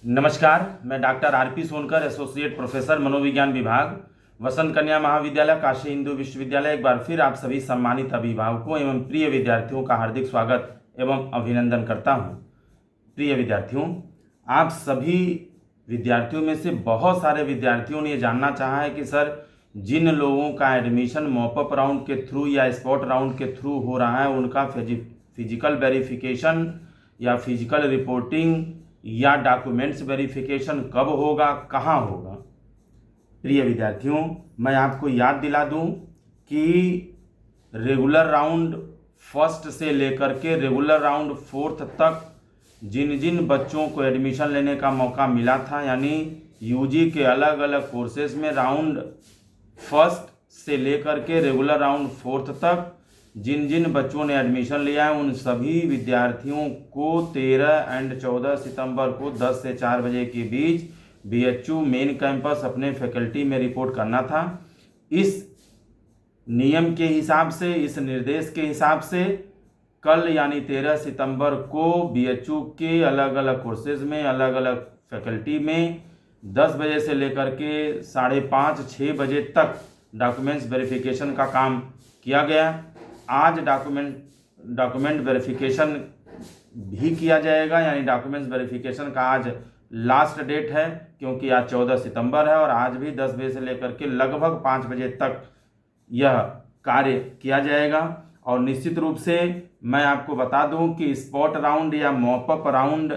नमस्कार, मैं doctor RP Sonkar, associate professor मनोविज्ञान विभाग, वसंत कन्या महाविद्यालय, काशी हिंदू विश्वविद्यालय। एक बार फिर आप सभी सम्मानित अभिभावकों एवं प्रिय विद्यार्थियों का हार्दिक स्वागत एवं अभिनंदन करता हूं। प्रिय विद्यार्थियों, आप सभी विद्यार्थियों में से बहुत सारे विद्यार्थियों ने ये जानना चाहा है कि सर, जिन लोगों का एडमिशन मॉपअप राउंड के थ्रू या स्पॉट राउंड के थ्रू हो रहा है, उनका फिजिकल वेरिफिकेशन या फिजिकल रिपोर्टिंग या डॉक्यूमेंट्स वेरिफिकेशन कब होगा, कहाँ होगा। प्रिय विद्यार्थियों, मैं आपको याद दिला दूं कि रेगुलर राउंड फर्स्ट से लेकर के रेगुलर राउंड फोर्थ तक जिन जिन बच्चों को एडमिशन लेने का मौका मिला था, यानी यूजी के अलग अलग कोर्सेज में राउंड फर्स्ट से लेकर के रेगुलर राउंड फोर्थ तक जिन जिन बच्चों ने एडमिशन लिया है, उन सभी विद्यार्थियों को 13 एंड 14 सितंबर को 10 से 4 बजे के बीच बीएचयू मेन कैंपस अपने फैकल्टी में रिपोर्ट करना था। इस नियम के हिसाब से, इस निर्देश के हिसाब से कल यानी 13 सितंबर को बीएचयू के अलग अलग कोर्सेज में, अलग अलग फैकल्टी में 10 बजे से लेकर के 5:30-6 बजे तक डॉक्यूमेंट्स वेरिफिकेशन का काम किया गया। आज डॉक्यूमेंट वेरिफिकेशन भी किया जाएगा, यानी डॉक्यूमेंट्स वेरिफिकेशन का आज लास्ट डेट है, क्योंकि आज 14 सितंबर है और आज भी 10 बजे से लेकर के लगभग 5 बजे तक यह कार्य किया जाएगा। और निश्चित रूप से मैं आपको बता दूं कि स्पॉट राउंड या मॉपअप राउंड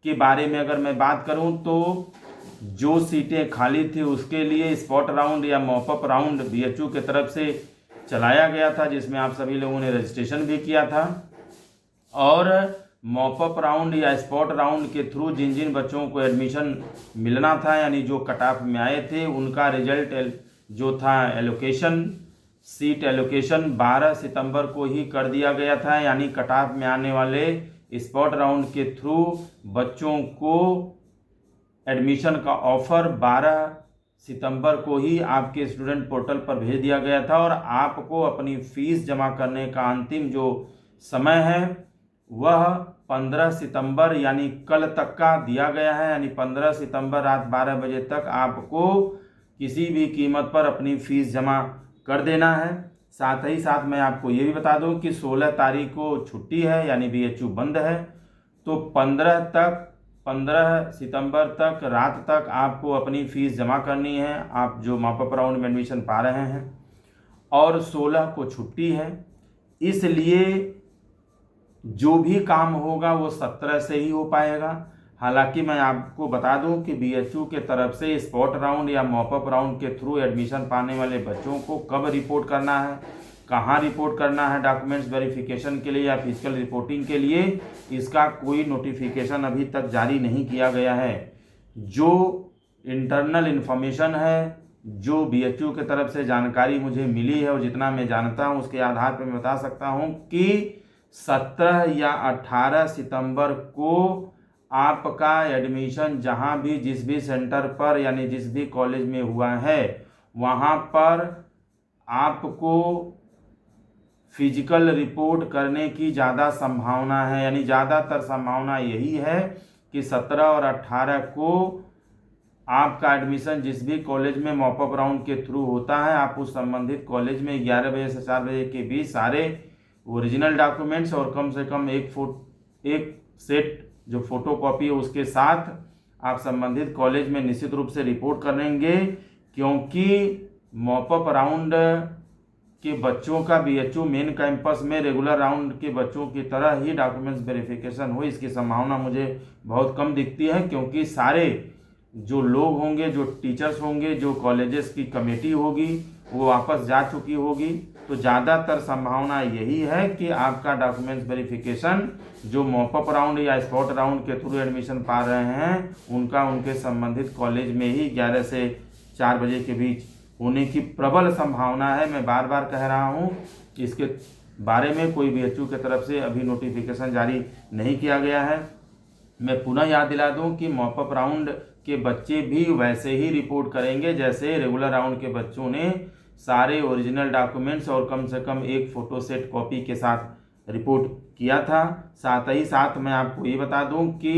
के बारे में अगर मैं बात करूं तो जो सीटें खाली थी उसके लिए स्पॉट राउंड या मॉपअप राउंड बीएचयू की तरफ से चलाया गया था, जिसमें आप सभी लोगों ने रजिस्ट्रेशन भी किया था। और मॉपअप राउंड या स्पॉट राउंड के थ्रू जिन जिन बच्चों को एडमिशन मिलना था, यानी जो कट ऑफ में आए थे, उनका रिजल्ट जो था एलोकेशन, सीट एलोकेशन 12 सितंबर को ही कर दिया गया था। यानी कट ऑफ में आने वाले स्पॉट राउंड के थ्रू बच्चों को एडमिशन का ऑफर 12 सितंबर को ही आपके स्टूडेंट पोर्टल पर भेज दिया गया था और आपको अपनी फीस जमा करने का अंतिम जो समय है वह 15 सितंबर यानी कल तक का दिया गया है। यानी 15 सितंबर रात 12 बजे तक आपको किसी भी कीमत पर अपनी फीस जमा कर देना है। साथ ही साथ मैं आपको ये भी बता दूं कि 16 तारीख को छुट्टी है, यानी बीएचयू बंद है। तो 15 सितंबर तक रात तक आपको अपनी फ़ीस जमा करनी है, आप जो मॉपअप राउंड में एडमिशन पा रहे हैं। और 16 को छुट्टी है, इसलिए जो भी काम होगा वो 17 से ही हो पाएगा। हालांकि मैं आपको बता दूं कि बीएचयू के तरफ से स्पॉट राउंड या मॉपअप राउंड के थ्रू एडमिशन पाने वाले बच्चों को कब रिपोर्ट करना है, कहाँ रिपोर्ट करना है डॉक्यूमेंट्स वेरिफिकेशन के लिए या फिजिकल रिपोर्टिंग के लिए, इसका कोई नोटिफिकेशन अभी तक जारी नहीं किया गया है। जो इंटरनल इन्फॉर्मेशन है, जो बीएचयू की तरफ से जानकारी मुझे मिली है और जितना मैं जानता हूँ उसके आधार पर मैं बता सकता हूँ कि 17 या 18 सितंबर को आपका एडमिशन जहाँ भी जिस भी सेंटर पर यानी जिस भी कॉलेज में हुआ है वहाँ पर आपको फिजिकल रिपोर्ट करने की ज़्यादा संभावना है। यानी ज़्यादातर संभावना यही है कि 17 और 18 को आपका एडमिशन जिस भी कॉलेज में मॉपअप राउंड के थ्रू होता है, आप उस संबंधित कॉलेज में 11 बजे से 4 बजे के बीच सारे ओरिजिनल डॉक्यूमेंट्स और कम से कम एक सेट जो फोटो कॉपी है उसके साथ आप संबंधित कॉलेज में निश्चित रूप से रिपोर्ट करेंगे, क्योंकि मॉपअप राउंड के बच्चों का बीएचयू मेन कैंपस में रेगुलर राउंड के बच्चों की तरह ही डॉक्यूमेंट्स वेरिफिकेशन हो, इसकी संभावना मुझे बहुत कम दिखती है। क्योंकि सारे जो लोग होंगे, जो टीचर्स होंगे, जो कॉलेजेस की कमेटी होगी वो वापस जा चुकी होगी। तो ज़्यादातर संभावना यही है कि आपका डॉक्यूमेंट्स वेरिफिकेशन जो मॉपअप राउंड या स्पॉट राउंड के थ्रू एडमिशन पा रहे हैं उनका उनके संबंधित कॉलेज में ही 11 से 4 बजे के बीच होने की प्रबल संभावना है। मैं बार बार कह रहा हूँ कि इसके बारे में कोई बीएचयू की तरफ से अभी नोटिफिकेशन जारी नहीं किया गया है। मैं पुनः याद दिला दूं कि मॉपअप राउंड के बच्चे भी वैसे ही रिपोर्ट करेंगे जैसे रेगुलर राउंड के बच्चों ने सारे ओरिजिनल डॉक्यूमेंट्स और कम से कम एक फ़ोटो सेट कॉपी के साथ रिपोर्ट किया था। साथ ही साथ मैं आपको ये बता दूं कि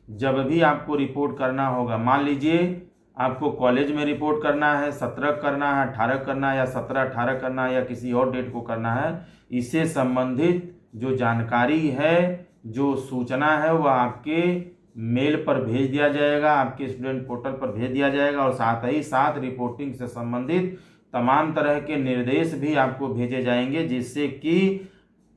जब भी आपको रिपोर्ट करना होगा, मान लीजिए आपको कॉलेज में रिपोर्ट करना है, 17 करना है, 18 करना है, या 17 18 करना है, या किसी और डेट को करना है, इससे संबंधित जो जानकारी है, जो सूचना है, वह आपके मेल पर भेज दिया जाएगा, आपके स्टूडेंट पोर्टल पर भेज दिया जाएगा। और साथ ही साथ रिपोर्टिंग से संबंधित तमाम तरह के निर्देश भी आपको भेजे जाएंगे, जिससे कि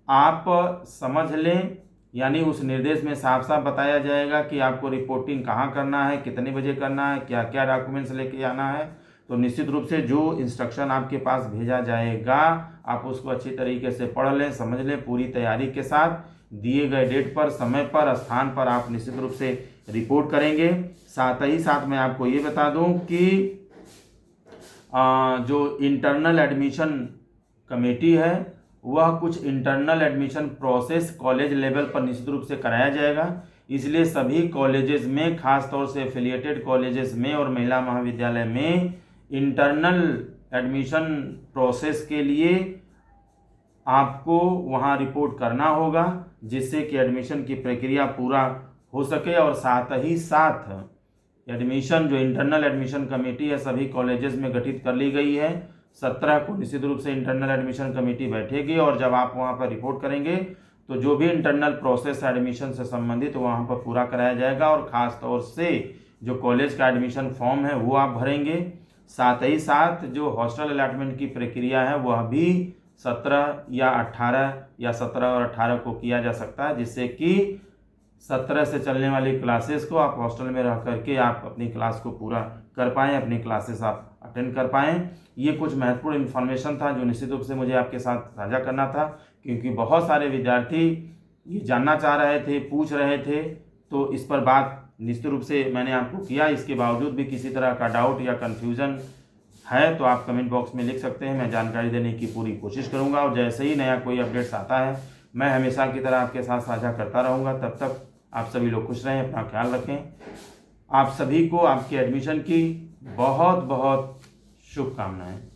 आप समझ लें। यानी उस निर्देश में साफ साफ बताया जाएगा कि आपको रिपोर्टिंग कहाँ करना है, कितने बजे करना है, क्या क्या डॉक्यूमेंट्स लेके आना है। तो निश्चित रूप से जो इंस्ट्रक्शन आपके पास भेजा जाएगा, आप उसको अच्छी तरीके से पढ़ लें, समझ लें, पूरी तैयारी के साथ दिए गए डेट पर, समय पर, स्थान पर आप निश्चित रूप से रिपोर्ट करेंगे। साथ ही साथ मैं आपको ये बता दूं कि जो इंटरनल एडमिशन कमेटी है, वह कुछ internal admission process college level पर निश्चित रूप से कराया जाएगा। इसलिए सभी कॉलेजेस में, खास तौर से एफिलिएटेड कॉलेजेस में और महिला महाविद्यालय में इंटरनल एडमिशन प्रोसेस के लिए आपको वहाँ रिपोर्ट करना होगा, जिससे कि एडमिशन की प्रक्रिया पूरा हो सके। और साथ ही साथ एडमिशन, जो इंटरनल एडमिशन कमेटी है, सभी कॉलेजेस में गठित कर ली गई है। 17 को निश्चित रूप से इंटरनल एडमिशन कमेटी बैठेगी, और जब आप वहाँ पर रिपोर्ट करेंगे तो जो भी इंटरनल प्रोसेस एडमिशन से संबंधित वहाँ पर पूरा कराया जाएगा। और ख़ास तौर से जो कॉलेज का एडमिशन फॉर्म है वो आप भरेंगे। साथ ही साथ जो हॉस्टल अलॉटमेंट की प्रक्रिया है वह भी 17 या 18 या 17 और 18 को किया जा सकता है, जिससे कि 17 से चलने वाली क्लासेस को आप हॉस्टल में रह करके आप अपनी क्लास को पूरा कर पाएँ, अपनी क्लासेस आप अटेंड कर पाएँ। ये कुछ महत्वपूर्ण इन्फॉर्मेशन था जो निश्चित रूप से मुझे आपके साथ साझा करना था, क्योंकि बहुत सारे विद्यार्थी ये जानना चाह रहे थे, पूछ रहे थे। तो इस पर बात निश्चित रूप से मैंने आपको किया। इसके बावजूद भी किसी तरह का डाउट या कन्फ्यूज़न है तो आप कमेंट बॉक्स में लिख सकते हैं, मैं जानकारी देने की पूरी कोशिश करूँगा। और जैसे ही नया कोई अपडेट्स आता है, मैं हमेशा की तरह आपके साथ साझा करता रहूँगा। तब तक आप सभी लोग खुश रहें, अपना ख्याल रखें। आप सभी को आपके एडमिशन की बहुत बहुत शुभकामनाएं।